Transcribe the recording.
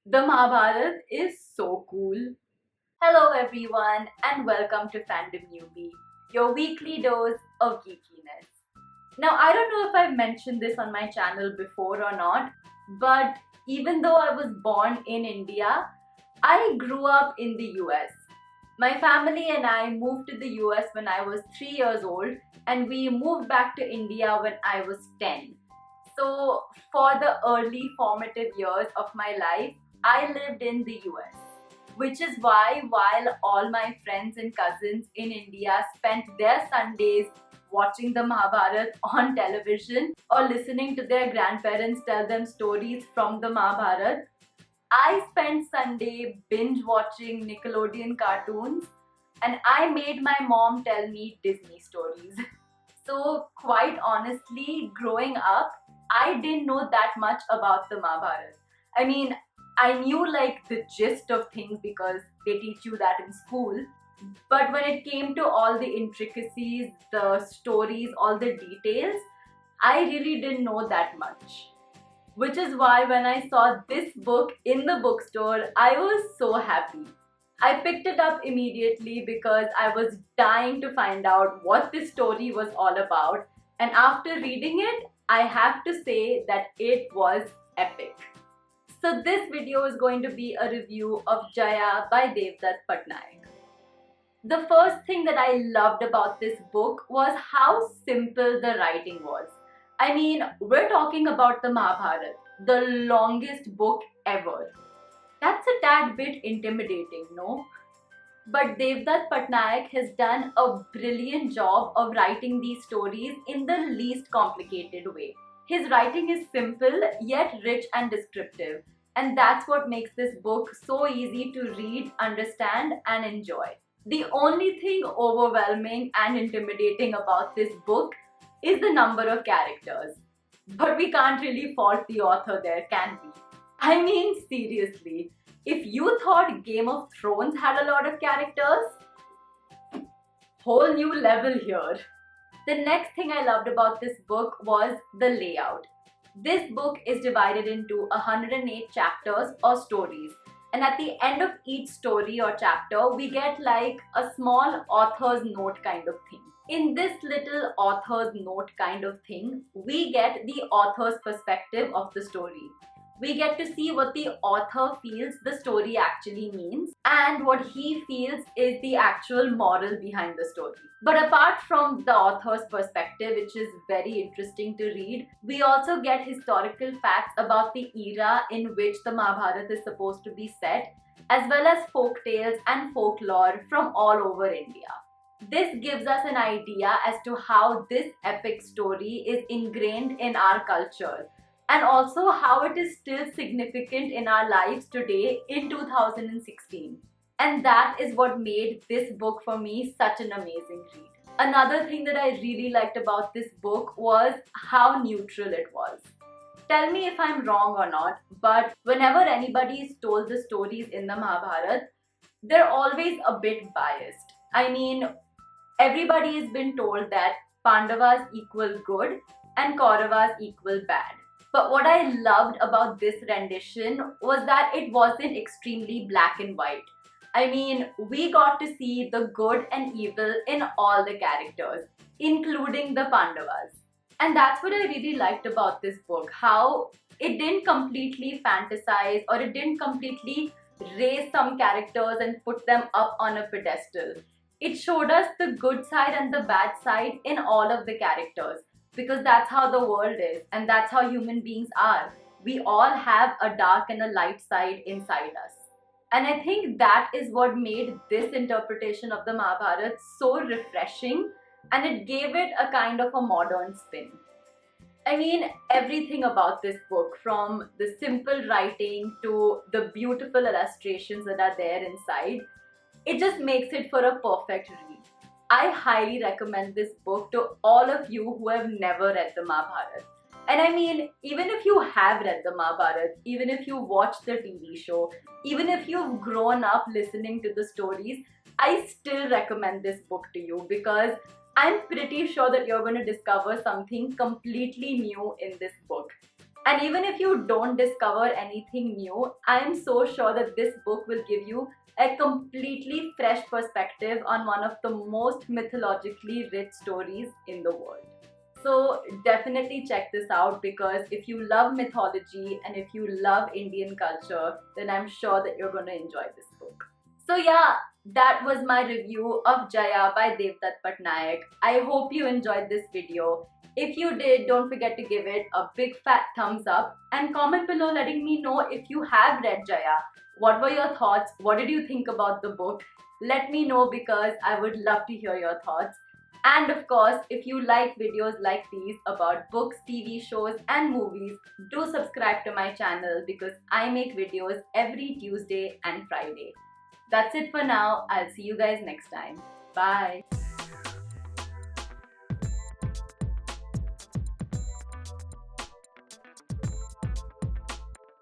The Mahabharata is so cool. Hello, everyone, and welcome to Fandom Newbie, your weekly dose of geekiness. Now, I don't know if I've mentioned this on my channel before or not, but even though I was born in India, I grew up in the US. My family and I moved to the US when I was 3 years old, and we moved back to India when I was 10. So, for the early formative years of my life, I lived in the US. Which is why, while all my friends and cousins in India spent their Sundays watching the Mahabharata on television or listening to their grandparents tell them stories from the Mahabharata, I spent Sunday binge watching Nickelodeon cartoons and I made my mom tell me Disney stories. So, quite honestly, growing up, I didn't know that much about the Mahabharata. I mean, I knew like the gist of things because they teach you that in school. But when it came to all the intricacies, the stories, all the details, I really didn't know that much. Which is why when I saw this book in the bookstore, I was so happy. I picked it up immediately because I was dying to find out what this story was all about. And after reading it, I have to say that it was epic. So this video is going to be a review of Jaya by Devdutt Pattanaik. The first thing that I loved about this book was how simple the writing was. I mean, we're talking about the Mahabharata, the longest book ever. That's a tad bit intimidating, no? But Devdutt Pattanaik has done a brilliant job of writing these stories in the least complicated way. His writing is simple yet rich and descriptive, and that's what makes this book so easy to read, understand, and enjoy. The only thing overwhelming and intimidating about this book is the number of characters. But we can't really fault the author there, can we? I mean, seriously, if you thought Game of Thrones had a lot of characters, whole new level here. The next thing I loved about this book was the layout. This book is divided into 108 chapters or stories, and at the end of each story or chapter, we get like a small author's note kind of thing. In this little author's note kind of thing, we get the author's perspective of the story. We get to see what the author feels the story actually means and what he feels is the actual moral behind the story. But apart from the author's perspective, which is very interesting to read, we also get historical facts about the era in which the Mahabharata is supposed to be set, as well as folk tales and folklore from all over India. This gives us an idea as to how this epic story is ingrained in our culture and also how it is still significant in our lives today in 2016. And that is what made this book for me such an amazing read. Another thing that I really liked about this book was how neutral it was. Tell me if I'm wrong or not, but whenever anybody is told the stories in the Mahabharata, they're always a bit biased. I mean, everybody has been told that Pandavas equal good and Kauravas equal bad. But what I loved about this rendition was that it wasn't extremely black and white. I mean, we got to see the good and evil in all the characters, including the Pandavas. And that's what I really liked about this book, how it didn't completely fantasize or it didn't completely raise some characters and put them up on a pedestal. It showed us the good side and the bad side in all of the characters because that's how the world is and that's how human beings are. We all have a dark and a light side inside us. And I think that is what made this interpretation of the Mahabharata so refreshing and it gave it a kind of a modern spin. I mean, everything about this book, from the simple writing to the beautiful illustrations that are there inside, it just makes it for a perfect read. I highly recommend this book to all of you who have never read the Mahabharata. And I mean, even if you have read the Mahabharata, even if you watched the TV show, even if you've grown up listening to the stories, I still recommend this book to you because I'm pretty sure that you're going to discover something completely new in this book. And even if you don't discover anything new, I am so sure that this book will give you a completely fresh perspective on one of the most mythologically rich stories in the world. So definitely check this out, because if you love mythology and if you love Indian culture, then I'm sure that you're going to enjoy this book. So yeah, that was my review of Jaya by Devdutt Pattanaik. I hope you enjoyed this video. If you did, don't forget to give it a big fat thumbs up and comment below letting me know if you have read Jaya. What were your thoughts? What did you think about the book? Let me know, because I would love to hear your thoughts. And of course, if you like videos like these about books, TV shows and movies, do subscribe to my channel, because I make videos every Tuesday and Friday. That's it for now. I'll see you guys next time. Bye.